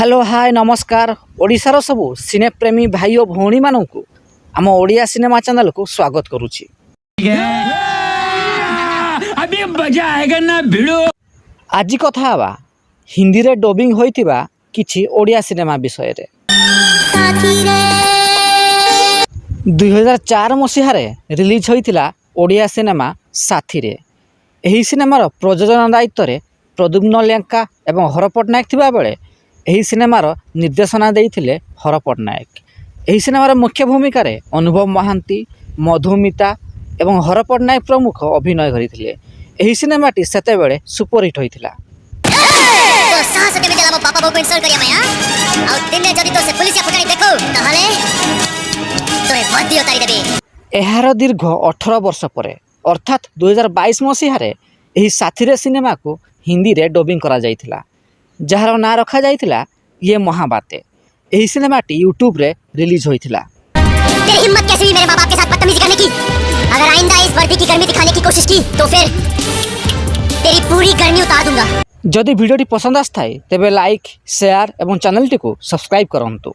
Hello hi नमस्कार ओडिशार सबु सिनेप्रेमी भाई और भौणी मानू आम ओडिया सिनेमा चैनल को स्वागत करुछि। अभी मजा आएगा ना भिड़ो। आज कथा हवा हिंदी रे डबिंग होइतिबा किछि ओडिया सिनेमा विषय रे। 2004 मसीह रिलीज होइतिला ओडिया सिनेमा साथी रे। एही सिनेमार प्रयोजन दायित्व रे प्रद्युम्न लेंका एवं हर पट्टनायक थिबा बेले एही सिनेमार निर्देशना देइथिले हर पट्टनायक। एही सिनेमार मुख्य भूमिका रे अनुभव महांती, मधुमिता एवं हर पट्टनायक प्रमुख अभिनय करिथिले। एही सिनेमाटी सेते बेले सुपरहिट होइथिला। तो साहस के मिला बापा बाबू पेंसल करिया मैं आ दिने जदी तो से पुलिस फटाणी देखो तहले तोरे बदी उतारी देबे। एहार दीर्घ 18 वर्ष परे अर्थात 2022 मसीह रे एही साथी रे सिनेमा को हिंदी रे डबिंग करा जाइथिला, जहार ना रखा जाइथिला ये महाबाते। एही सिनेमाटी यूट्यूब रे रिलीज होइथिला। तेरी हिम्मत कैसे हुई मेरे मां बाप के साथ बदतमीजी करने की? अगर आइंदा इस वर्दी की गर्मी दिखाने की कोशिश की तो फिर तेरी पूरी गर्मी उतार दूंगा। जदि वीडियोटी पसंद आस्थाए तेबे लाइक, शेयर एवं चैनल टी को सब्सक्राइब करंतु।